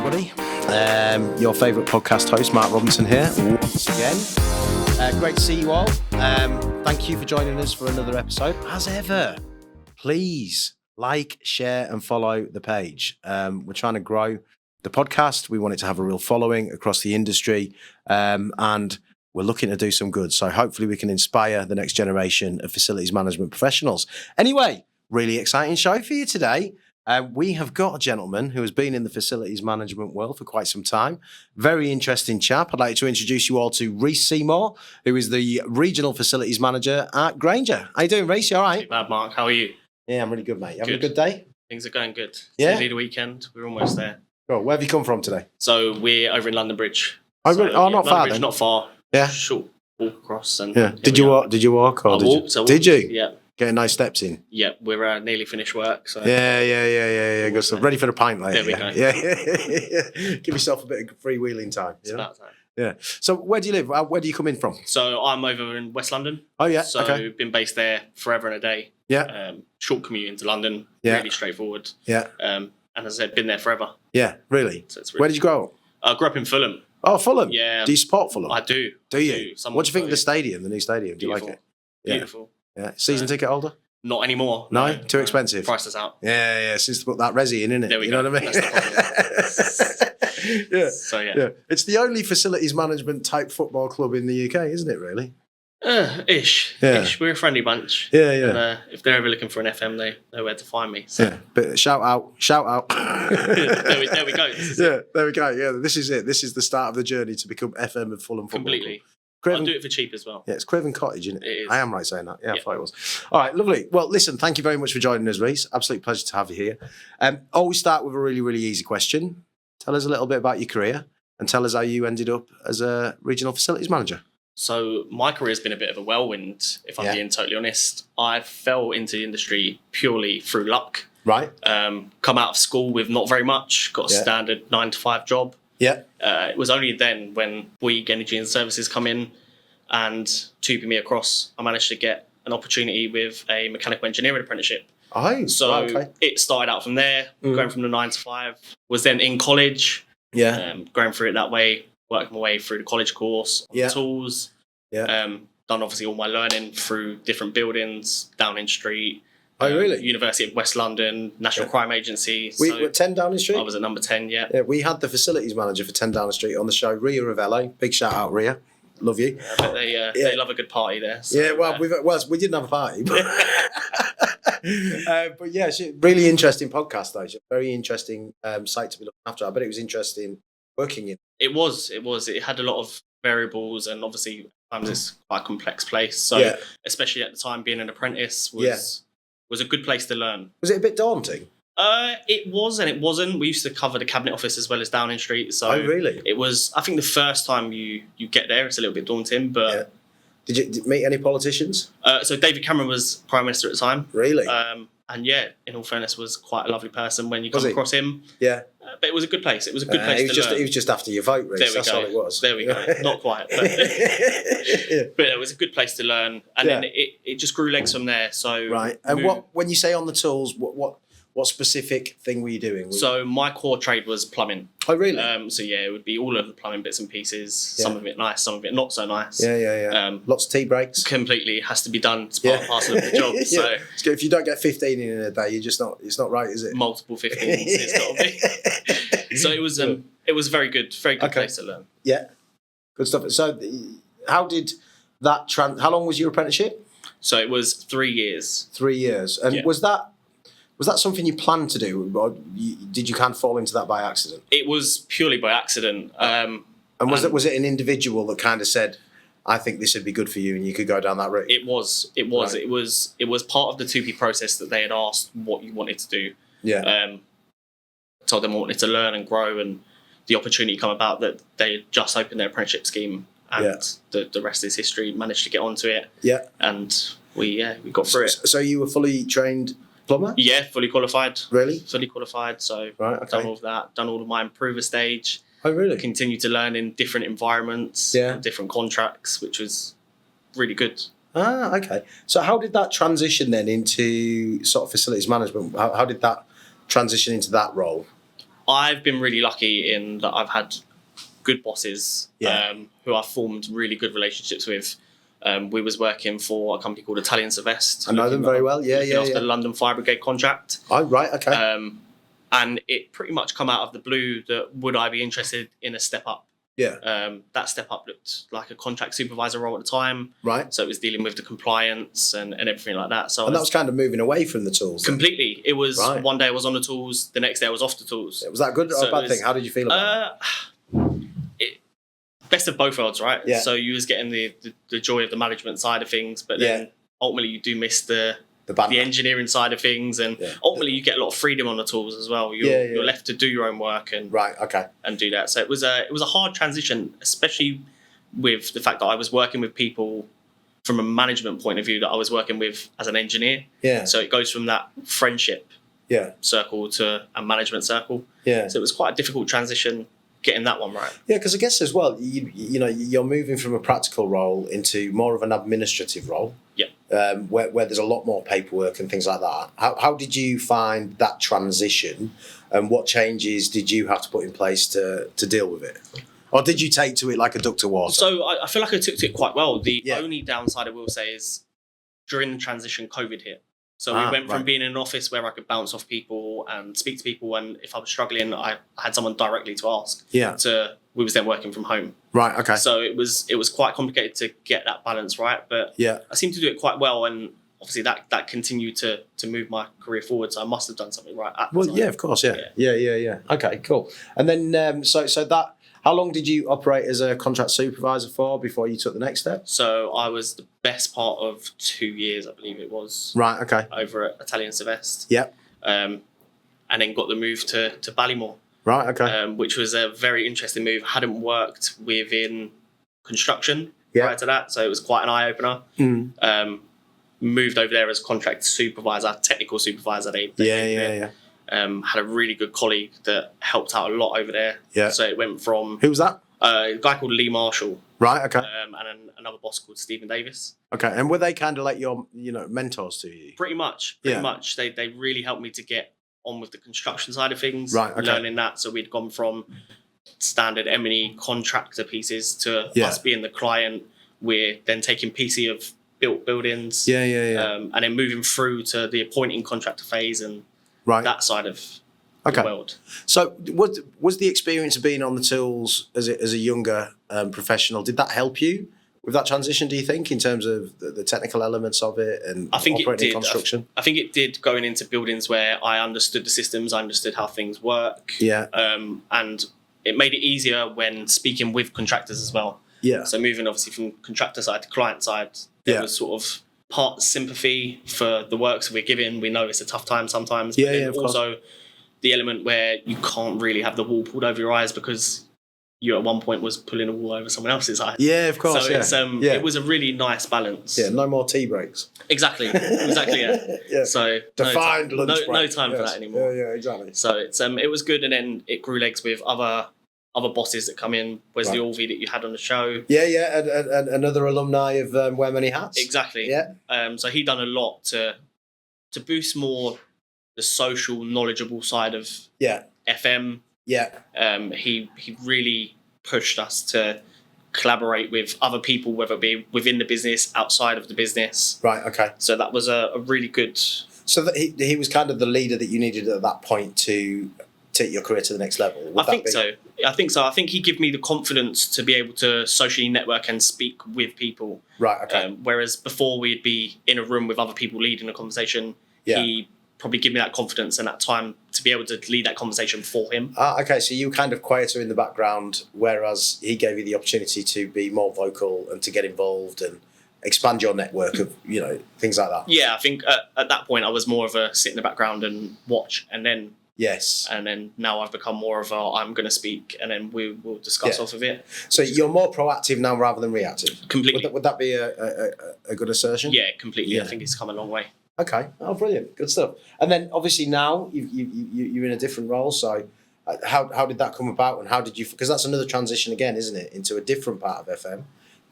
everybody. Your favourite podcast host, Mark Robinson here, once again. Great to see you all. Thank you for joining us for another episode. As ever, please like, share and follow the page. We're trying to grow the podcast. We want it to have a real following across the industry, and we're looking to do some good. So hopefully we can inspire the next generation of facilities management professionals. Anyway, really exciting show for you today. We have got a gentleman who has been in the facilities management world for quite some time. Very interesting chap. I'd like to introduce you all to Rhys Seymour, who is the Regional Facilities Manager at Grainger. How you doing, Rhys? You all right? Not bad, Mark. How are you? Yeah, I'm really good, mate. You having a good day? Things are going good. Yeah? It's nearly the weekend. We're almost there. Cool. Where have you come from today? So we're over in London Bridge. Oh, really? So, Not London far Bridge, then? Not far. Yeah. Short walk across. And Yeah. Did you walk? Or I walked. Did you? Yeah. Getting nice steps in? Yeah. We're nearly finished work. So Yeah. Good stuff. Ready for the pint later. There we go. Yeah. Give yourself a bit of freewheeling time. It's about time. Yeah. So where do you live? Where do you come in from? So I'm over in West London. Oh, yeah. So Okay. been based there forever and a day. Yeah. Short commute into London. Yeah. Really straightforward. Yeah. And as I said, been there forever. Yeah. Really? So it's really Where did you grow up? I grew up in Fulham. Oh, Fulham. Yeah. Do you support Fulham? I do. Do you? Someone What do you think of the got stadium, the new stadium? Do you Beautiful. like it? Yeah. Beautiful. Yeah. Season ticket holder? Not anymore. No? Too expensive? Price is out. Yeah. Since they put that resi in, innit? There we you go. know what I mean? That's the Yeah. So Yeah. It's the only facilities management type football club in the UK, isn't it, really? Ish. Yeah. Ish. We're a friendly bunch. Yeah. And, if they're ever looking for an FM, they know where to find me. So Yeah. But shout out. there we go. Yeah, there we go. Yeah, this is it. This is the start of the journey to become FM of Fulham Football Completely. Club. Craven, I'll do it for cheap as well. Yeah, it's Craven Cottage, isn't it? It is. I am right saying that. Yeah, I Yeah. thought it was. All right, lovely. Well, listen, thank you very much for joining us, Rhys. Absolute pleasure to have you here. Always start with a really, really easy question. Tell us a little bit about your career and tell us how you ended up as a regional facilities manager. So my career's been a bit of a whirlwind, if I'm Yeah. being totally honest. I fell into the industry purely through luck. Right? Come out of school with not very much, got a Yeah. standard 9-to-5 job. Yeah. It was only then when Bouygues Energy and Services come in and tubing me across, I managed to get an opportunity with a mechanical engineering apprenticeship. Oh, So right, okay. it started out from there, going from the 9-to-5, was then in college, Yeah. going through it that way, working my way through the college course, on Yeah. the tools, Yeah. done obviously all my learning through different buildings, Downing Street, Oh, really? University of West London, National Crime Agency. We So were 10 Downing Street? I was at number 10, yeah. Yeah, we had the facilities manager for 10 Downing Street on the show, Ria Ravello. Big shout out, Ria. Love you. I bet they love a good party there. So, Yeah, well, we didn't have a party. But yeah, really interesting podcast, though. Very interesting site to be looking after. I bet it was interesting working in. It was. It had a lot of variables, and obviously sometimes it's quite a complex place. So Yeah. especially at the time, being an apprentice Yeah. was a good place to learn. Was it a bit daunting? It was and it wasn't. We used to cover the cabinet office as well as Downing Street. So Oh, really? it was. I think the first time you get there, it's a little bit daunting. But Yeah. Did you meet any politicians? so David Cameron was Prime Minister at the time. Really? And yeah, in all fairness, was quite a lovely person when you Was come he? across him. Yeah. But it was a good place. It was a good place he was to learn. He was just after your vote, Rhys. There we That's go. all it was. There we go. Not quite. But, Yeah. but it was a good place to learn. And Yeah. then it just grew legs from there. So Right. And when you say on the tools, what specific thing were you doing? So my core trade was plumbing. Oh, really? So yeah, it would be all of the plumbing bits and pieces. Yeah. Some of it nice, some of it not so nice. Yeah. Lots of tea breaks. Completely has to be done. It's part and parcel of the job. So Yeah. So if you don't get 15 in a day, it's not right, is it? multiple 15s. It's got to be. So it was very good place to learn. Yeah, good stuff. So how did that how long was your apprenticeship? So it was 3 years. 3 years. And Yeah. was that something you planned to do, or did you kind of fall into that by accident? It was purely by accident. And was it an individual that kind of said, I think this would be good for you and you could go down that route? It was. Right. It was part of the 2P process that they had asked what you wanted to do. Yeah. Told them I wanted to learn and grow, and the opportunity come about that they had just opened their apprenticeship scheme, and the rest is history. Managed to get onto it. Yeah. And we got through it. So you were fully trained plumber? Yeah, fully qualified. Really? Fully qualified. So Right, okay. done all of that. Done all of my improver stage. Oh, really? Continue to learn in different environments. Yeah. Different contracts, which was really good. Ah, okay. So how did that transition then into sort of facilities management? How did that transition into that role? I've been really lucky in that I've had good bosses who I've formed really good relationships with. We was working for a company called Italian Sylvest. I know them very well. After the London Fire Brigade contract. Oh, right. Okay. And it pretty much come out of the blue that would I be interested in a step up? Yeah. That step up looked like a contract supervisor role at the time. Right. So it was dealing with the compliance and everything like that. So that was kind of moving away from the tools. Completely. It was one day I was on the tools, the next day I was off the tools. Was that good or a bad thing? How did you feel about it? Best of both worlds, right? Yeah. So you was getting the joy of the management side of things, but then ultimately you do miss the engineering side of things, and ultimately you get a lot of freedom on the tools as well. You're left to do your own work and and do that. So it was a hard transition, especially with the fact that I was working with people from a management point of view that I was working with as an engineer. Yeah. So it goes from that friendship circle to a management circle. Yeah. So it was quite a difficult transition getting that one right. Yeah, because I guess as well, you know, you're moving from a practical role into more of an administrative role. Yeah. Where there's a lot more paperwork and things like that. How did you find that transition, and what changes did you have to put in place to deal with it? Or did you take to it like a duck to water? So I feel like I took to it quite well. The only downside I will say is during the transition, COVID hit. So we went from being in an office where I could bounce off people and speak to people, and if I was struggling, I had someone directly to ask. Yeah. We was then working from home. Right. Okay. So it was quite complicated to get that balance right, but I seemed to do it quite well, and obviously that continued to move my career forward. So I must have done something right. Yeah, of course. Yeah. Okay, cool. And then so that. How long did you operate as a contract supervisor for before you took the next step? So I was the best part of 2 years, I believe it was. Right, okay. Over at Italian Sylvest. Yeah. And then got the move to Ballymore. Right, okay. Which was a very interesting move. Hadn't worked within construction prior to that, so it was quite an eye-opener. Moved over there as contract supervisor, technical supervisor. Had a really good colleague that helped out a lot over there. Yeah. So it went from... Who was that? A guy called Lee Marshall. Right, okay. And another boss called Stephen Davis. Okay, and were they kind of like your, mentors to you? Pretty much. They really helped me to get on with the construction side of things. Right, okay. Learning that. So we'd gone from standard M&E contractor pieces to us being the client. We're then taking PC of built buildings. And then moving through to the appointing contractor phase and that side of the world. So was the experience of being on the tools as a younger professional, did that help you with that transition, do you think, in terms of the technical elements of it and operating construction? I think it did, going into buildings where I understood the systems, I understood how things work. Yeah. And it made it easier when speaking with contractors as well. Yeah. So moving obviously from contractor side to client side, there was sort of part sympathy for the works we're giving. We know it's a tough time sometimes. But also the element where you can't really have the wool pulled over your eyes because you at one point was pulling a wool over someone else's eyes. Yeah, of course. So it was a really nice balance. Yeah, no more tea breaks. Exactly. Yeah. So defined lunch break. No time for that anymore. Yeah, exactly. So it was good, and then it grew legs with other bosses that come in. Wesley Alvey that you had on the show. Yeah, and another alumni of Wear Many Hats. Exactly. Yeah. So he done a lot to boost more the social, knowledgeable side of FM. Yeah. He really pushed us to collaborate with other people, whether it be within the business, outside of the business. Right. Okay. So that was a really good. So that he was kind of the leader that you needed at that point to take your career to the next level. I think so. I think he gave me the confidence to be able to socially network and speak with people. Right. Okay. Whereas before we'd be in a room with other people leading a conversation. Yeah. He probably give me that confidence and that time to be able to lead that conversation for him. Okay, so you were kind of quieter in the background, whereas he gave you the opportunity to be more vocal and to get involved and expand your network of, things like that. Yeah, I think at that point I was more of a sit in the background and watch, and then now I've become more of a I'm going to speak, and then we will discuss off of it. So you're more proactive now rather than reactive? Completely. Would that be a good assertion? Yeah, completely. Yeah. I think it's come a long way. Okay. Oh, brilliant. Good stuff. And then obviously now you're in a different role. So how did that come about, and how did you, because that's another transition again, isn't it, into a different part of FM?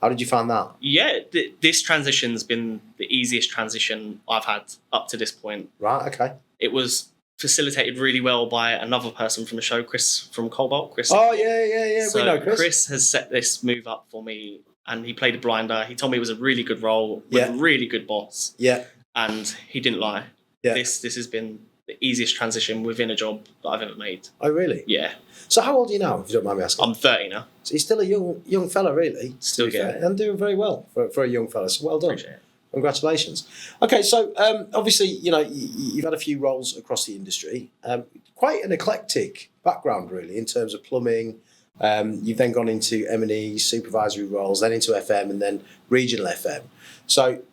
How did you find that? Yeah, this transition's been the easiest transition I've had up to this point. Right. Okay. It was facilitated really well by another person from the show, Chris from Cobalt. Chris. Oh, yeah. So we know Chris. Chris has set this move up for me, and he played a blinder. He told me it was a really good role with a really good boss. Yeah. And he didn't lie. Yeah. This has been the easiest transition within a job that I've ever made. Oh, really? Yeah. So how old are you now, if you don't mind me asking? I'm 30 now. So you're still a young fella, really. Still getting it. And doing very well for a young fella. So well done. Appreciate it. Congratulations. Okay, so obviously, you've had a few roles across the industry. Quite an eclectic background, really, in terms of plumbing. You've then gone into M&E, supervisory roles, then into FM, and then regional FM. So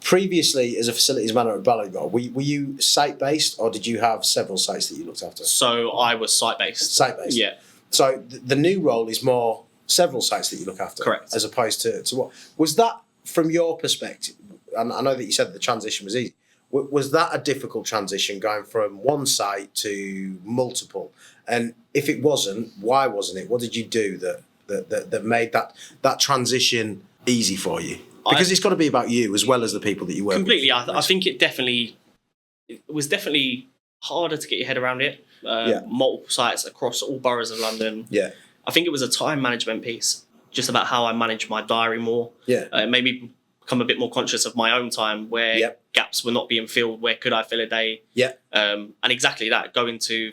previously, as a facilities manager at Ballymore, were you site-based, or did you have several sites that you looked after? So I was site-based. Site-based? Yeah. So the new role is more several sites that you look after? Correct. As opposed to what? Was that, from your perspective, and I know that you said the transition was easy, was that a difficult transition going from one site to multiple? And if it wasn't, why wasn't it? What did you do that made that transition easy for you? Because it's got to be about you as well as the people that you work completely, with. I think it was definitely harder to get your head around it. Multiple sites across all boroughs of London. Yeah. I think it was a time management piece, just about how I manage my diary more. Yeah. It made me become a bit more conscious of my own time, where gaps were not being filled. Where could I fill a day? Yeah. And exactly that. Going to,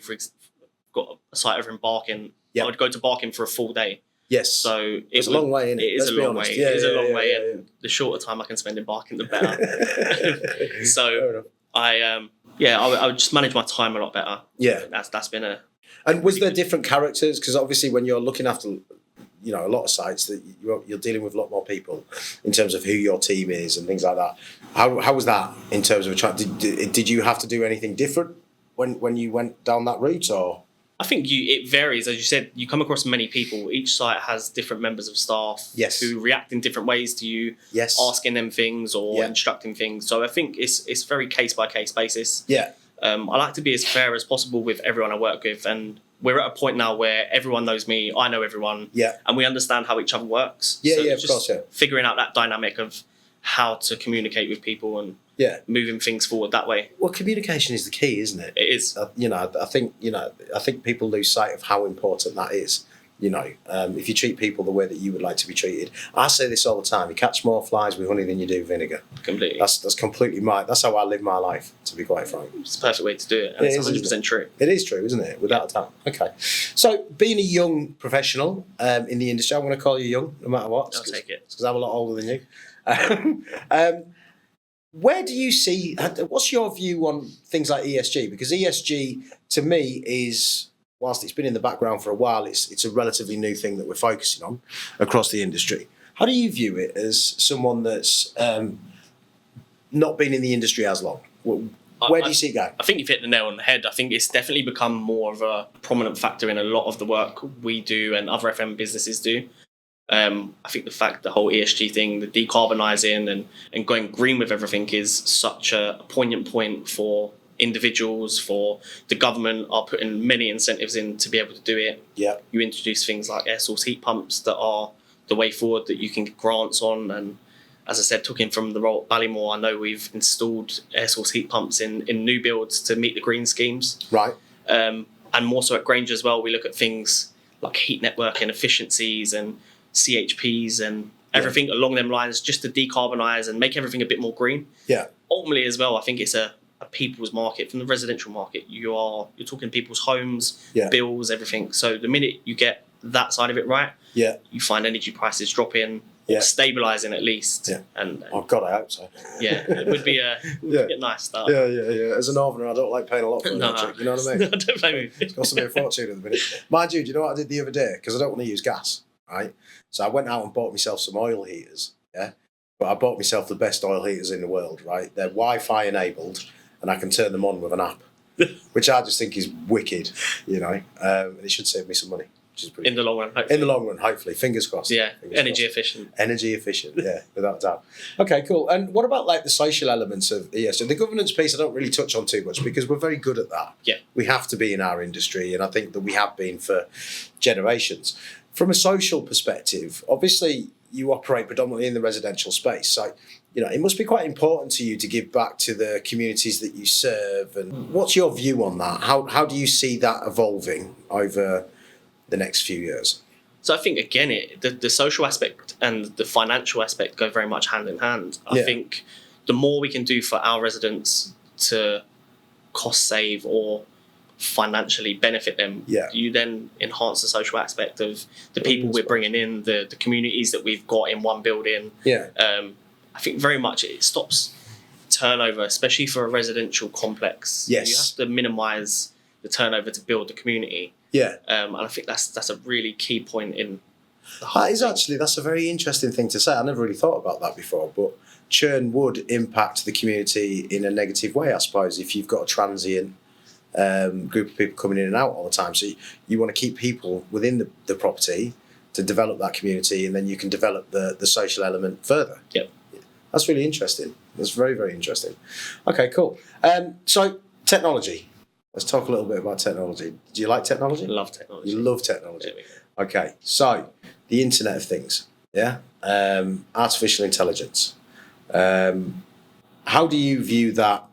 got a site over in Barking. I would go to Barking for a full day. Yes. So it's a long way, isn't it? It is a long way. It is a long way, and the shorter time I can spend in Barking, the better. So I would just manage my time a lot better. Yeah. That's been a. And was there different characters? Because obviously, when you're looking after, a lot of sites, that you're dealing with a lot more people in terms of who your team is and things like that. How was that in terms of did you have to do anything different when you went down that route, or? I think it varies. As you said, you come across many people. Each site has different members of staff who react in different ways to you, asking them things or instructing things. So I think it's very case by case basis. Yeah. I like to be as fair as possible with everyone I work with, and we're at a point now where everyone knows me, I know everyone, and we understand how each other works. Of course. Figuring out that dynamic of how to communicate with people and moving things forward that way. Well, communication is the key, isn't it? It is. I think people lose sight of how important that is. If you treat people the way that you would like to be treated. I say this all the time: you catch more flies with honey than you do vinegar. Completely. That's completely that's how I live my life, to be quite frank. It's the perfect way to do it, and it's 100% true. It is true, isn't it? Without a doubt. Okay. So, being a young professional in the industry, I'm going to call you young, no matter what. I'll take it. Because I'm a lot older than you. Where do you see? What's your view on things like ESG? Because ESG, to me, is, whilst it's been in the background for a while, it's a relatively new thing that we're focusing on across the industry. How do you view it as someone that's not been in the industry as long? Where do you see it going? I think you've hit the nail on the head. I think it's definitely become more of a prominent factor in a lot of the work we do and other FM businesses do. I think the fact the whole ESG thing, the decarbonising and going green with everything is such a poignant point for individuals, for the government are putting many incentives in to be able to do it. Yeah. You introduce things like air source heat pumps that are the way forward that you can get grants on. And as I said, talking from the role at Ballymore, I know we've installed air source heat pumps in new builds to meet the green schemes. Right. And more so at Grainger as well, we look at things like heat network and efficiencies and CHPs and everything along them lines, just to decarbonise and make everything a bit more green. Yeah. Ultimately as well, I think it's a people's market. From the residential market, you're talking people's homes, bills, everything. So the minute you get that side of it right, you find energy prices dropping, or stabilising at least. Yeah. And oh God, I hope so. Yeah, it would be a nice start. Yeah. As a northerner, I don't like paying a lot for electric. You know what I mean? I don't blame you. It's costing me a fortune at the minute. Mind you, do you know what I did the other day? Because I don't want to use gas, right? So I went out and bought myself some oil heaters. Yeah. But I bought myself the best oil heaters in the world, right? They're Wi-Fi enabled, and I can turn them on with an app, which I just think is wicked, and it should save me some money, which is pretty in the long run. Hopefully. In the long run, hopefully, fingers crossed. Yeah, energy crossed. efficient. Energy efficient, yeah, without doubt. Okay, cool. And what about like the social elements of ESG? The governance piece I don't really touch on too much because we're very good at that. Yeah, we have to be in our industry, and I think that we have been for generations. From a social perspective, obviously, you operate predominantly in the residential space. So, it must be quite important to you to give back to the communities that you serve. And what's your view on that? How do you see that evolving over the next few years? So I think, again, the social aspect and the financial aspect go very much hand in hand. I think the more we can do for our residents to cost save or financially benefit them, you then enhance the social aspect of the people we're bringing in, the communities that we've got in one building. I think very much it stops turnover, especially for a residential complex. You have to minimise the turnover to build the community. And I think that's a really key point in the whole thing. That's a very interesting thing to say. I never really thought about that before, but churn would impact the community in a negative way, I suppose, if you've got a transient group of people coming in and out all the time. So you want to keep people within the property to develop that community, and then you can develop the social element further. That's really interesting. That's very, very interesting. Okay, cool. So technology. Let's talk a little bit about technology. Do you like technology? Love technology. You love technology. Okay, so the Internet of Things, artificial intelligence. How do you view that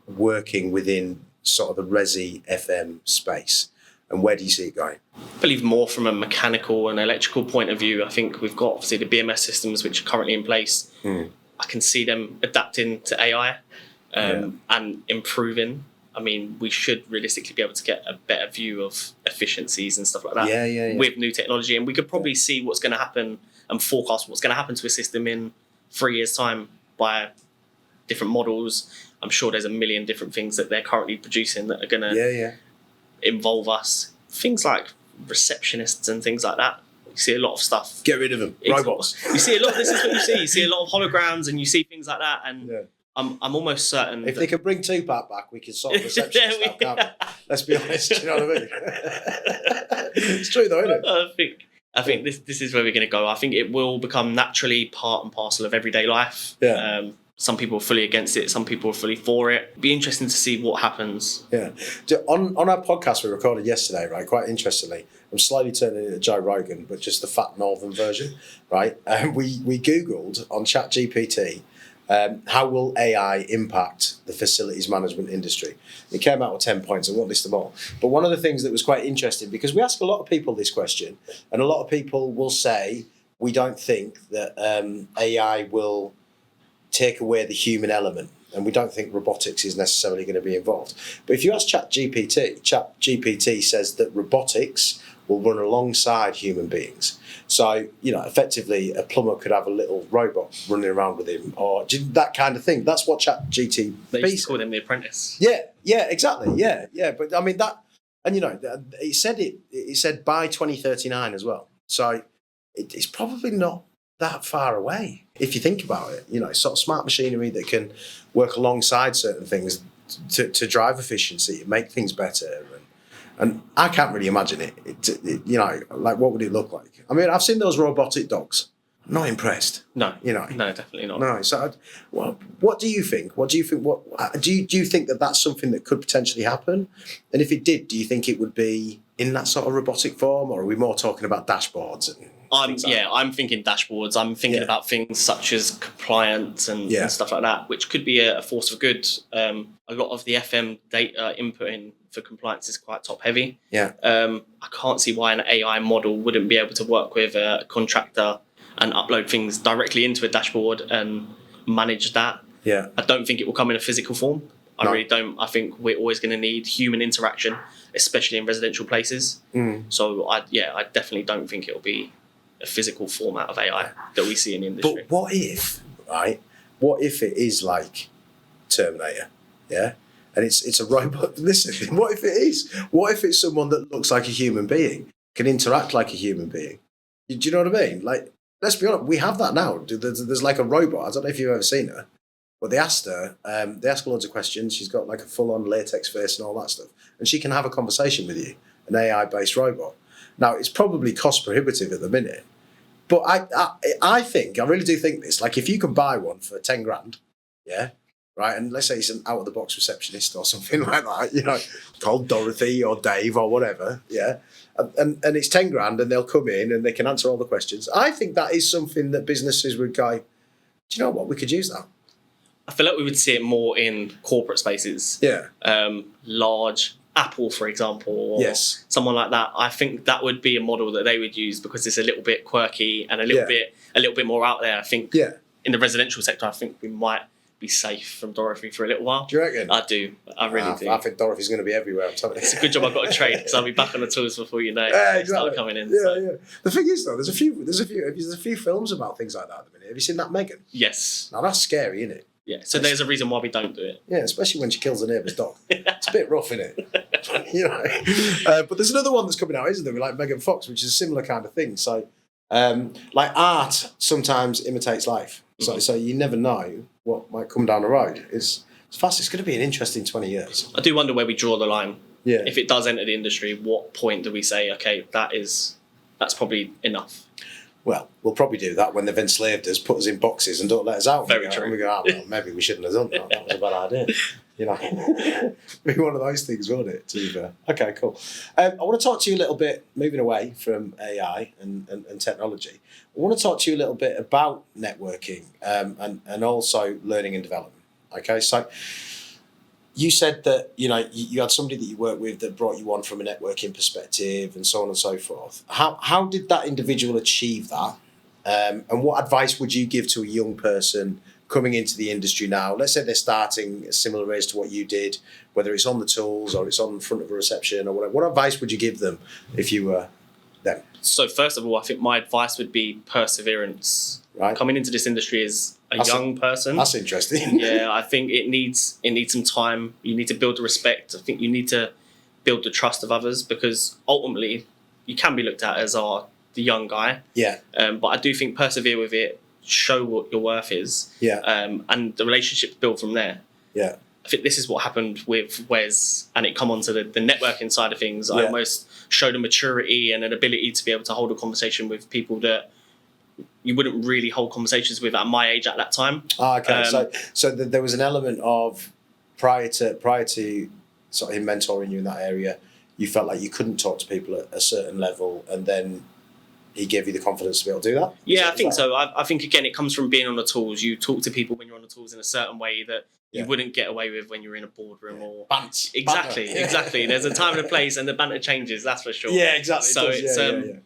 working within sort of the Resi FM space, and where do you see it going? I believe more from a mechanical and electrical point of view. I think we've got obviously the BMS systems which are currently in place. I can see them adapting to AI and improving. I mean, we should realistically be able to get a better view of efficiencies and stuff like that with new technology. And we could probably see what's going to happen and forecast what's going to happen to a system in 3 years' time by different models. I'm sure there's a million different things that they're currently producing that are going to involve us. Things like receptionists and things like that. You see a lot of stuff. Get rid of them. Robots. You see a lot. This is what you see. You see a lot of holograms and you see things like that. And I'm almost certain if they can bring Tupac back, we can sort of receptionist out, can't we? Let's be honest. You know what I mean? It's true though, isn't it? I think this is where we're going to go. I think it will become naturally part and parcel of everyday life. Some people are fully against it. Some people are fully for it. It'd be interesting to see what happens. On our podcast we recorded yesterday, right? Quite interestingly, I'm slightly turning into Joe Rogan, but just the fat northern version, right? And we Googled on ChatGPT, how will AI impact the facilities management industry? It came out with 10 points. I won't list them all. But one of the things that was quite interesting, because we ask a lot of people this question, and a lot of people will say, we don't think that AI will take away the human element, and we don't think robotics is necessarily going to be involved. But if you ask ChatGPT says that robotics will run alongside human beings. So, effectively, a plumber could have a little robot running around with him, or that kind of thing. That's what ChatGPT. They used to call them the apprentice. Yeah, exactly. Yeah. But I mean that, and it said by 2039 as well. So it's probably not that far away if you think about it. Sort of smart machinery that can work alongside certain things to drive efficiency and make things better. And I can't really imagine it. Like what would it look like? I mean, I've seen those robotic dogs. I'm not impressed. No, no, definitely not. No. So, what do you think? What do you think? Do you think that that's something that could potentially happen? And if it did, do you think it would be in that sort of robotic form, or are we more talking about dashboards? I'm thinking dashboards. I'm thinking about things such as compliance and stuff like that, which could be a force for good. A lot of the FM data inputting for compliance is quite top heavy. I can't see why an AI model wouldn't be able to work with a contractor and upload things directly into a dashboard and manage that. I don't think it will come in a physical form. I really don't. I think we're always going to need human interaction, especially in residential places. So I definitely don't think it'll be a physical format of AI that we see in the industry. But what if it is like Terminator, and it's a robot? Listen, what if it is? What if it's someone that looks like a human being, can interact like a human being? Do you know what I mean? Like, let's be honest, we have that now. There's like a robot. I don't know if you've ever seen her, but they asked her, they ask her loads of questions. She's got like a full-on latex face and all that stuff, and she can have a conversation with you, an AI-based robot. Now, it's probably cost prohibitive at the minute, but I really do think this. Like, if you can buy one for 10 grand, right? And let's say he's an out-of-the-box receptionist or something like that, called Dorothy or Dave or whatever, yeah? And it's 10 grand and they'll come in and they can answer all the questions. I think that is something that businesses would go, do you know what, we could use that. I feel like we would see it more in corporate spaces. Yeah. Large Apple, for example, or someone like that. I think that would be a model that they would use because it's a little bit quirky and a little bit more out there. I think in the residential sector, I think we might be safe from Dorothy for a little while. Do you reckon? I do. I really do. I think Dorothy's going to be everywhere. I'm telling you. It's a good job I've got a trade because I'll be back on the tools before you know. Start coming in. Yeah. The thing is, though, there's a few films about things like that at the minute. Have you seen that Megan? Yes. Now that's scary, isn't it? Yeah. So there's a reason why we don't do it. Yeah, especially when she kills the neighbour's dog. It's a bit rough, isn't it? But there's another one that's coming out, isn't there? Like Megan Fox, which is a similar kind of thing. So, like art sometimes imitates life. So you never know what might come down the road. It's fast. It's going to be an interesting 20 years. I do wonder where we draw the line. Yeah. If it does enter the industry, what point do we say, okay, that's probably enough? Well, we'll probably do that when they've enslaved us, put us in boxes and don't let us out. Very true. And we go, well, maybe we shouldn't have done that. That was a bad idea. Be one of those things, won't it? To be fair. Okay, cool. I want to talk to you a little bit, moving away from AI and technology. I want to talk to you a little bit about networking and also learning and development. Okay, so you said that you had somebody that you worked with that brought you on from a networking perspective and so on and so forth. How did that individual achieve that? And what advice would you give to a young person coming into the industry now? Let's say they're starting a similar age to what you did, whether it's on the tools or it's on front of a reception or whatever. What advice would you give them if you were them? So first of all, I think my advice would be perseverance. Right. Coming into this industry as a young person. That's interesting. Yeah, I think it needs some time. You need to build the respect. I think you need to build the trust of others because ultimately you can be looked at as the young guy. Yeah. But I do think persevere with it, show what your worth is. Yeah. And the relationships build from there. Yeah. I think this is what happened with Wes, and it come on to the networking side of things. Yeah. I almost showed a maturity and an ability to be able to hold a conversation with people that you wouldn't really hold conversations with at my age at that time. Okay, so there was an element of prior to sort of him mentoring you in that area, you felt like you couldn't talk to people at a certain level, and then he gave you the confidence to be able to do that? Yeah, I think so. I think, again, it comes from being on the tools. You talk to people when you're on the tools in a certain way that you wouldn't get away with when you're in a boardroom or... Bant. Exactly. There's a time and a place, and the banter changes, that's for sure. Yeah, exactly. So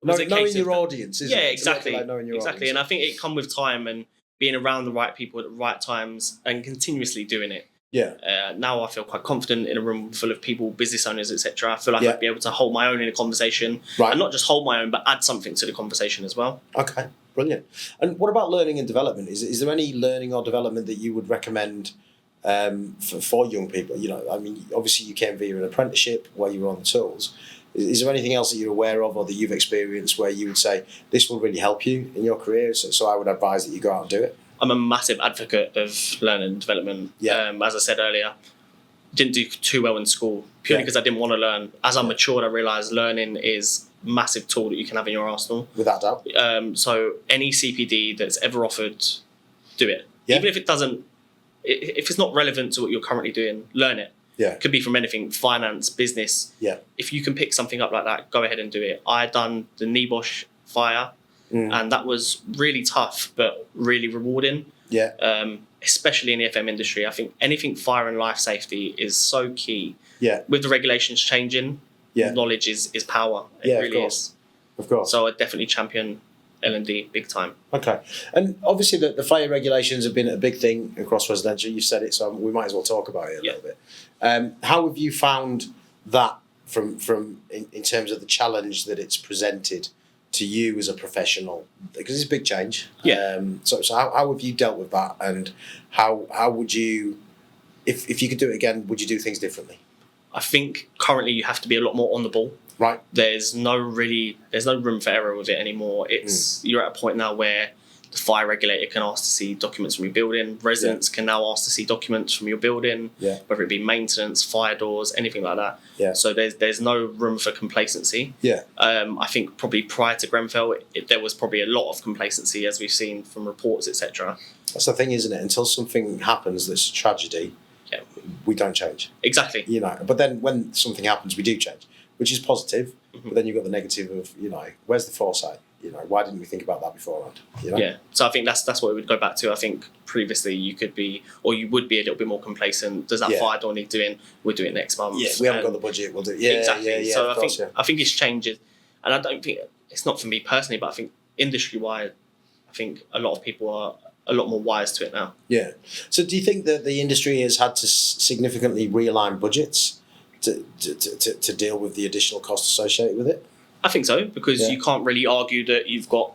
knowing your audience, isn't it? Exactly. Like knowing your audience. And I think it come with time and being around the right people at the right times and continuously doing it. Yeah. Now I feel quite confident in a room full of people, business owners, etc. I feel like I'd be able to hold my own in a conversation, and not just hold my own, but add something to the conversation as well. Okay, brilliant. And what about learning and development? Is there any learning or development that you would recommend for young people? I mean, obviously you came via an apprenticeship while you were on the tools. Is there anything else that you're aware of or that you've experienced where you would say this will really help you in your career? So I would advise that you go out and do it. I'm a massive advocate of learning and development. Yeah. As I said earlier, didn't do too well in school purely because I didn't want to learn. As I matured, I realised learning is a massive tool that you can have in your arsenal. Without doubt. So any CPD that's ever offered, do it. Yeah. Even if if it's not relevant to what you're currently doing, learn it. Yeah. Could be from anything, finance, business. Yeah. If you can pick something up like that, go ahead and do it. I done the Nibosh fire, and that was really tough, but really rewarding. Yeah. Especially in the FM industry. I think anything fire and life safety is so key. Yeah. With the regulations changing, knowledge is power. It really is. Of course. So I definitely champion L&D big time. Okay. And obviously the fire regulations have been a big thing across residential. You've said it, so we might as well talk about it a little bit. How have you found that from in terms of the challenge that it's presented to you as a professional? Because it's a big change. Yeah. So how have you dealt with that, and how would you, if you could do it again, would you do things differently? I think currently you have to be a lot more on the ball. Right. There's no room for error with it anymore. You're at a point now where the fire regulator can ask to see documents from your building. Residents can now ask to see documents from your building, whether it be maintenance, fire doors, anything like that. Yeah. So there's no room for complacency. Yeah. I think probably prior to Grenfell, there was probably a lot of complacency, as we've seen from reports, etc. That's the thing, isn't it? Until something happens that's a tragedy, we don't change. Exactly. You know, but then when something happens, we do change, which is positive. But then you've got the negative of, you know, where's the foresight? You know, why didn't we think about that beforehand? You know? Yeah. So I think that's what we would go back to. I think previously you would be a little bit more complacent. Does that fire door need doing? We'll do it next month. Yeah, we haven't got the budget. We'll do it. Yeah, exactly. Yeah, so I think it's changes, and I don't think it's not for me personally, but I think industry wide, I think a lot of people are a lot more wise to it now. Yeah. So do you think that the industry has had to significantly realign budgets to deal with the additional costs associated with it? I think so, because you can't really argue that you've got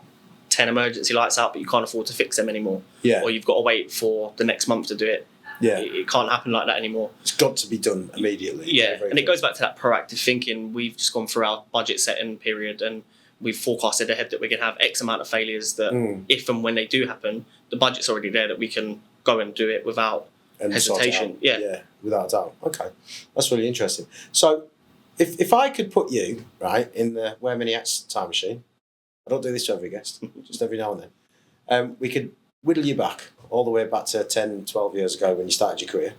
10 emergency lights out, but you can't afford to fix them anymore. Yeah. Or you've got to wait for the next month to do it. Yeah. It can't happen like that anymore. It's got to be done immediately. Yeah. And it goes back to that proactive thinking. We've just gone through our budget setting period and we've forecasted ahead that we're going to have X amount of failures that if and when they do happen, the budget's already there that we can go and do it without hesitation. Yeah, without a doubt. Okay, that's really interesting. So, if I could put you right in the Wear Many Hats time machine, I don't do this to every guest, just every now and then. We could whittle you back all the way back to 10, 12 years ago when you started your career.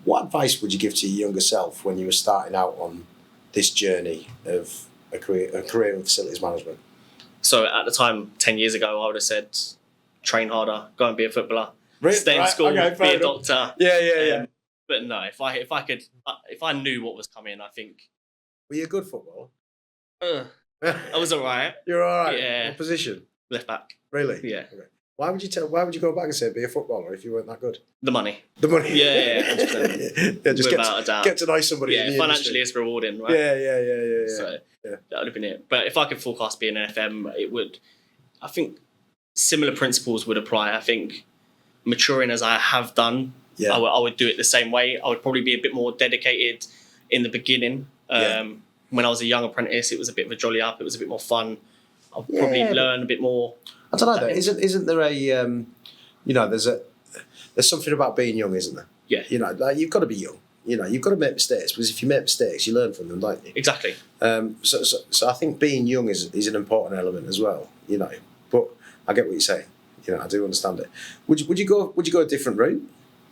What advice would you give to your younger self when you were starting out on this journey of a career in facilities management? So at the time, 10 years ago, I would have said, train harder, go and be a footballer, stay in school, be a doctor. Yeah. But no, if I knew what was coming, I think. Were you a good footballer? I was all right. You're all right. Yeah. What position? Left back. Really? Yeah. Okay. Why would you go back and say be a footballer if you weren't that good? The money. The money. Yeah. 100%. Yeah, just without a doubt. Get to know somebody. Yeah, financially it's rewarding, right? Yeah. So that would have been it. But if I could forecast being an FM, it would. I think similar principles would apply. I think maturing as I have done, I would do it the same way. I would probably be a bit more dedicated in the beginning. When I was a young apprentice, it was a bit of a jolly up. It was a bit more fun. I'll probably learn a bit more. I don't know though. Isn't there a there's something about being young, isn't there? Yeah. You know, like you've got to be young. You know, you've got to make mistakes because if you make mistakes, you learn from them, don't you? Exactly. So I think being young is an important element as well. You know, but I get what you're saying. You know, I do understand it. Would you go a different route?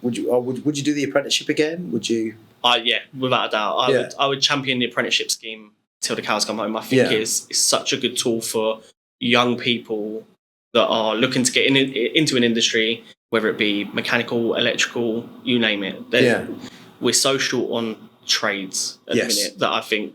Would you do the apprenticeship again? Would you? Yeah, without a doubt. I would champion the apprenticeship scheme till the cows come home. I think it's such a good tool for young people that are looking to get into an industry, whether it be mechanical, electrical, you name it. We're so short on trades at the minute that I think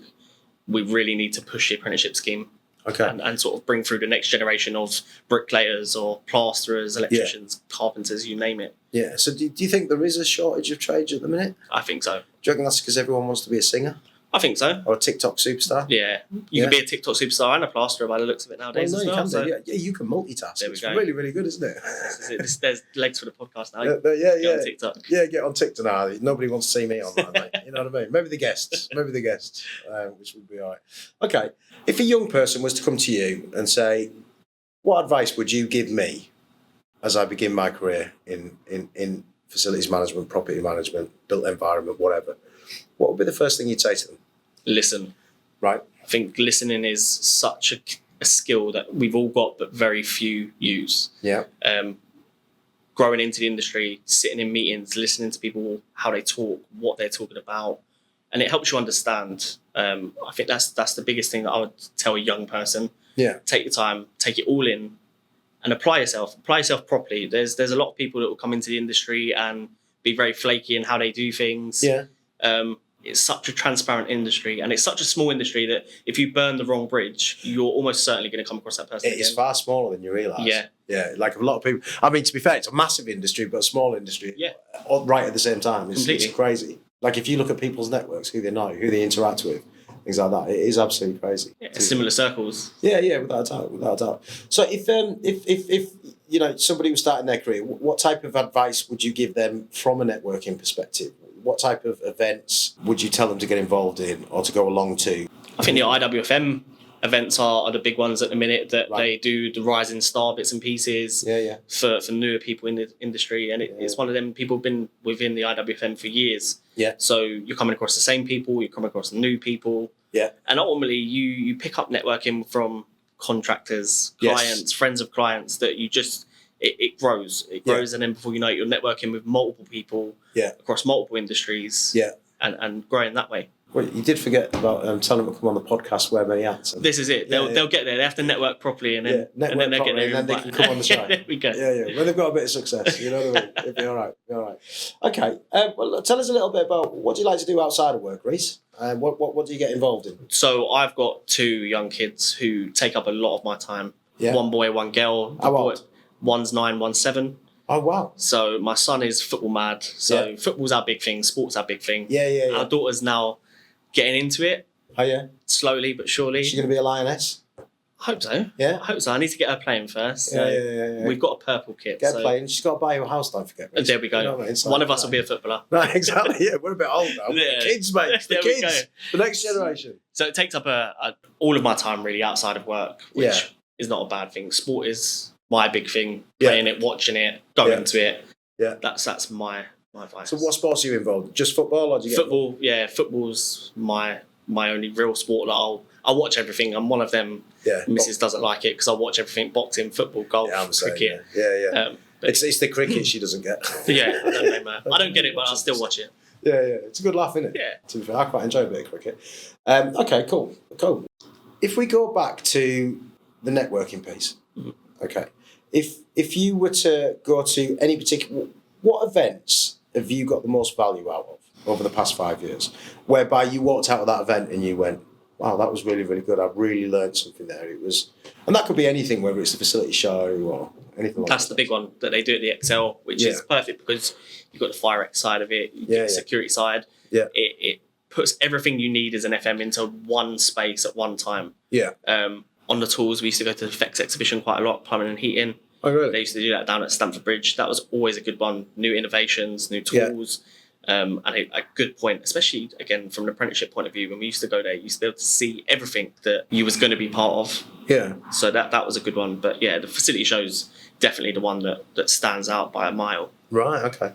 we really need to push the apprenticeship scheme. Okay. And sort of bring through the next generation of bricklayers or plasterers, electricians, carpenters, you name it. Yeah. So do you think there is a shortage of trades at the minute? I think so. Do you reckon that's because everyone wants to be a singer? I think so. Or a TikTok superstar? Yeah. You can be a TikTok superstar and a plasterer by the looks of it nowadays as well. Yeah, you can multitask. There we it's go. Really, really good, isn't it? There's legs for the podcast now. Get on TikTok. Yeah, get on TikTok now. Nobody wants to see me online, mate. You know what I mean? Maybe the guests, which would be all right. Okay. If a young person was to come to you and say, what advice would you give me as I begin my career in facilities management, property management, built environment, whatever, what would be the first thing you'd say to them? Listen. Right. I think listening is such a skill that we've all got, but very few use. Yeah. Growing into the industry, sitting in meetings, listening to people, how they talk, what they're talking about, and it helps you understand. I think that's the biggest thing that I would tell a young person. Yeah. Take your time, take it all in, and apply yourself properly. There's a lot of people that will come into the industry and be very flaky in how they do things. Yeah. It's such a transparent industry, and it's such a small industry that if you burn the wrong bridge, you're almost certainly going to come across that person again. It's far smaller than you realise. Yeah. Like a lot of people. I mean, to be fair, it's a massive industry, but a small industry. Yeah. All right at the same time. It's Completely. crazy. Like if you look at people's networks, who they know, who they interact with, things like that, it is absolutely crazy. Yeah, similar circles. Yeah, without a doubt. So if you know somebody was starting their career, what type of advice would you give them from a networking perspective? What type of events would you tell them to get involved in or to go along to? I think the IWFM events are the big ones at the minute that they do the rising star bits and pieces for newer people in the industry. And it's one of them, people have been within the IWFM for years. Yeah. So you're coming across the same people, you're coming across new people. Yeah. And ultimately you pick up networking from contractors, clients, friends of clients that you just, it grows. It grows, and then before you know it, you're networking with multiple people across multiple industries and growing that way. Well, you did forget about telling them to come on the podcast, wear many hats. This is it. They'll get there. They have to network properly, and then they'll get there, and then they can come on the show. There we go. Yeah. When they've got a bit of success, you know what I mean? It'll be all right. Okay. Well, tell us a little bit about what do you like to do outside of work, Rhys? What do you get involved in? So I've got 2 young kids who take up a lot of my time. Yeah. 1 boy, 1 girl. How old? One's 9, one's 7. Oh, wow. So my son is football mad. So football's our big thing. Sport's our big thing. Yeah. Our daughter's now getting into it. Oh, yeah? Slowly but surely. Is she going to be a lioness? I hope so. Yeah? I hope so. I need to get her playing first. Yeah. We've got a purple kit. Get her playing. She's got to buy you a house, don't forget. There we go. You know what I mean? One of us will be a footballer. Right, exactly. Yeah, we're a bit old now. The kids, mate. The kids. The next generation. So it takes up all of my time, really, outside of work, which is not a bad thing. Sport is my big thing. Playing it, watching it, going to it. Yeah. That's my advice. So what sports are you involved in? Just football, or do you get football? Yeah, football's my only real sport that I'll watch everything. I'm one of them. Yeah. Mrs. doesn't like it because I watch everything: boxing, football, golf, cricket. Yeah. It's the cricket she doesn't get. Yeah, I don't know, man. I don't get it, but I'll still watch it. Yeah. It's a good laugh, isn't it? Yeah. To be fair, I quite enjoy a bit of cricket. Okay, cool. If we go back to the networking piece, okay. If you were to go to any particular, what events have you got the most value out of over the past 5 years, whereby you walked out of that event and you went, wow, that was really, really good. I really learned something there. It was, and that could be anything, whether it's the facility show or anything like that. That's the big one that they do at the XL, which is perfect because you've got the fire X side of it, you've got the security side. Yeah. It puts everything you need as an FM into one space at one time. Yeah. On the tools, we used to go to the FX exhibition quite a lot, plumbing and heating. Oh, really? They used to do that down at Stamford Bridge. That was always a good one. New innovations, new tools. And a good point, especially, again, from an apprenticeship point of view, when we used to go there, you used to be able to see everything that you was going to be part of. Yeah. So that was a good one. But yeah, the facility show's definitely the one that stands out by a mile. Right, okay.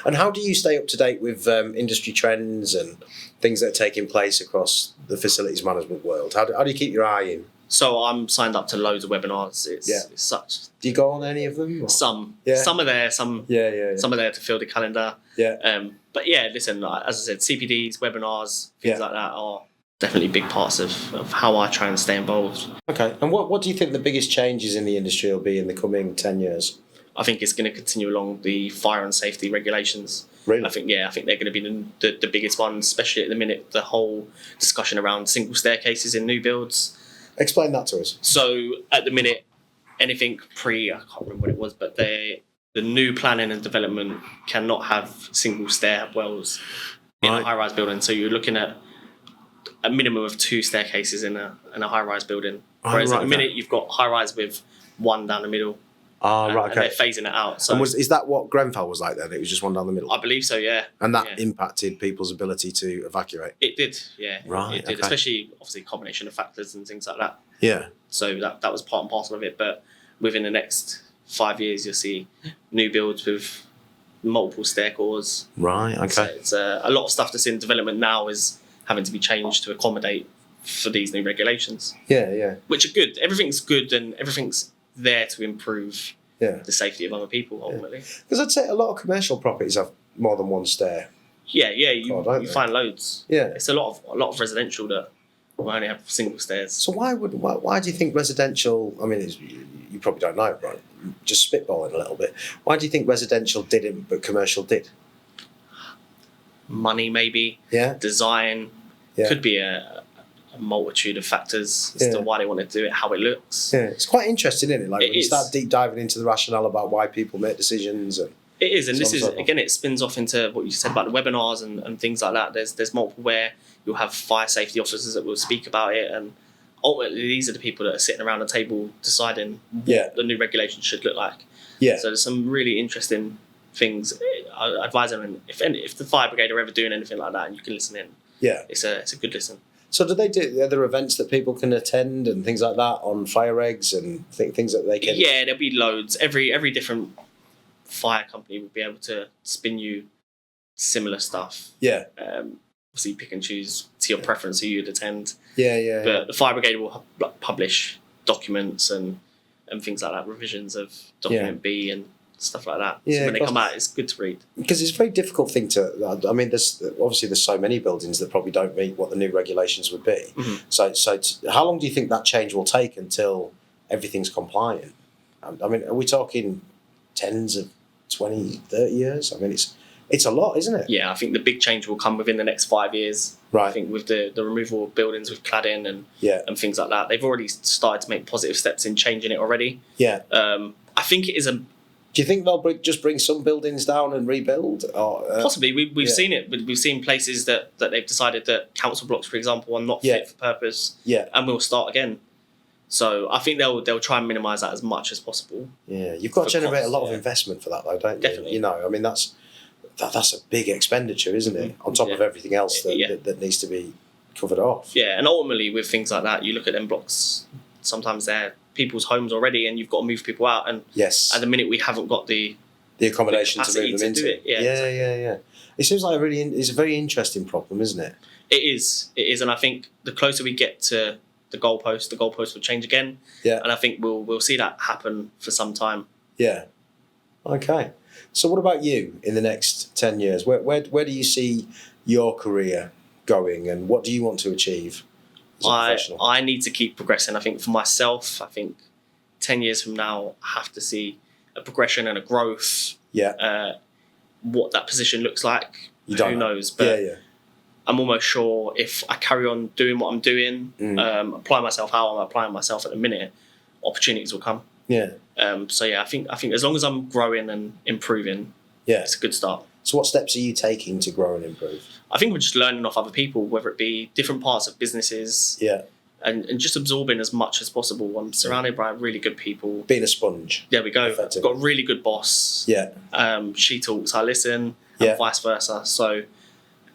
And how do you stay up to date with industry trends and things that are taking place across the facilities management world? How do you keep your eye in? So I'm signed up to loads of webinars. It's such. Do you go on any of them? Or? Some. Yeah. Some are there. Some. Yeah. Some are there to fill the calendar. Yeah. But yeah, listen. As I said, CPDs, webinars, things like that are definitely big parts of how I try and stay involved. Okay. And what do you think the biggest changes in the industry will be in the coming 10 years? I think it's going to continue along the fire and safety regulations. Really? I think they're going to be the biggest ones, especially at the minute. The whole discussion around single staircases in new builds. Explain that to us. So at the minute, anything I can't remember what it was, but the new planning and development cannot have single stair wells in a high-rise building. So you're looking at a minimum of 2 staircases in a high-rise building. Whereas at the minute, you've got high-rise with 1 down the middle. Right, okay. And they're phasing it out. So, and is that what Grenfell was like then? It was just 1 down the middle? I believe so, yeah. And that impacted people's ability to evacuate? It did, yeah. Right, it did, especially, obviously, a combination of factors and things like that. Yeah. So that was part and parcel of it. But within the next 5 years, you'll see new builds with multiple stair cores. Right, okay. So it's a lot of stuff that's in development now is having to be changed to accommodate for these new regulations. Yeah. Which are good. Everything's good and everything's there to improve the safety of other people, ultimately. Because I'd say a lot of commercial properties have more than 1 stair. Yeah, you find loads. Yeah. It's a lot of residential that will only have single stairs. So why do you think residential, I mean, you probably don't know it, right? Just spitballing a little bit. Why do you think residential didn't, but commercial did? Money, maybe. Yeah. Design. Yeah. Could be a multitude of factors as to why they want to do it, how it looks. Yeah, it's quite interesting, isn't it? Like when you start deep diving into the rationale about why people make decisions. And it is, and this is, again, it spins off into what you said about the webinars and things like that. There's multiple where you'll have fire safety officers that will speak about it, and ultimately these are the people that are sitting around the table deciding what the new regulations should look like. Yeah. So there's some really interesting things. I advise them, and if the fire brigade are ever doing anything like that, and you can listen in. Yeah. It's a good listen. So do they do other events that people can attend and things like that on fire regs and things that they can? Yeah, there'll be loads. Every different fire company will be able to spin you similar stuff. Yeah. Obviously, pick and choose to your preference who you'd attend. Yeah. But the fire brigade will publish documents and things like that, revisions of document B and stuff like that. Yeah, so when they come out, it's good to read. Because it's a very difficult thing to. I mean, there's so many buildings that probably don't meet what the new regulations would be. Mm-hmm. So how long do you think that change will take until everything's compliant? I mean, are we talking tens of 20, 30 years? I mean, it's a lot, isn't it? Yeah, I think the big change will come within the next 5 years. Right. I think with the removal of buildings with cladding and things like that, they've already started to make positive steps in changing it already. Yeah. I think it is a. Do you think they'll just bring some buildings down and rebuild? Or, possibly. We've seen it. We've seen places that they've decided that council blocks, for example, are not fit for purpose. Yeah. And will start again. So I think they'll try and minimise that as much as possible. Yeah, you've got to generate a lot of investment for that, though, don't you? Definitely. You know, I mean, that's a big expenditure, isn't it? On top of everything else that needs to be covered off. Yeah, and ultimately with things like that, you look at them blocks. Sometimes they're people's homes already, and you've got to move people out. And at the minute, we haven't got the accommodation to move them into. Do it. Yeah. It seems like it's a very interesting problem, isn't it? It is, and I think the closer we get to the goalpost will change again. Yeah, and I think we'll see that happen for some time. Yeah. Okay. So what about you in the next 10 years? Where do you see your career going, and what do you want to achieve as a professional? I need to keep progressing. I think for myself, 10 years from now, I have to see a progression and a growth. Yeah. What that position looks like, who knows? But yeah. I'm almost sure if I carry on doing what I'm doing, apply myself how I'm applying myself at the minute, opportunities will come. Yeah. So yeah, I think as long as I'm growing and improving, it's a good start. So what steps are you taking to grow and improve? I think we're just learning off other people, whether it be different parts of businesses. Yeah. And just absorbing as much as possible. I'm surrounded by really good people. Being a sponge. There we go. I've got a really good boss. Yeah. She talks, I listen, and vice versa. So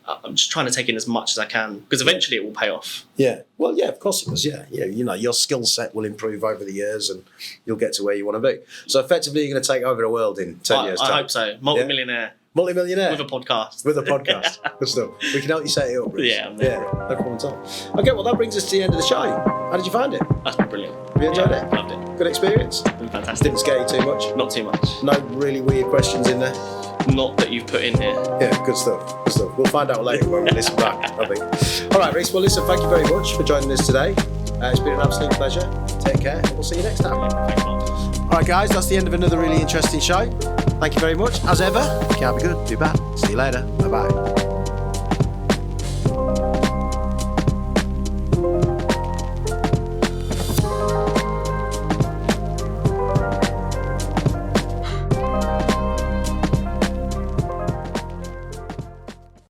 I'm just trying to take in as much as I can, because eventually it will pay off. Yeah. Well, yeah, of course it does. Yeah. You know, your skill set will improve over the years and you'll get to where you want to be. So effectively, you're going to take over the world in 10 years' time. I hope so. Multi-millionaire. Multi-millionaire? With a podcast. With a podcast. Good stuff. We can help you set it up, Rhys. Yeah. No problem at all. Okay, well, that brings us to the end of the show. How did you find it? That's been brilliant. Have you enjoyed it? Loved it. Good experience? Been fantastic. Didn't scare you too much? Not too much. No really weird questions in there? Not that you've put in here. Yeah, good stuff. Good stuff. We'll find out later when we listen back, I think. All right, Rhys. Well, listen, thank you very much for joining us today. It's been an absolute pleasure. Take care, and we'll see you next time. Thanks a lot. All right, guys, that's the end of another really interesting show. Thank you very much. As ever, if you can't be good, be bad. See you later. Bye-bye.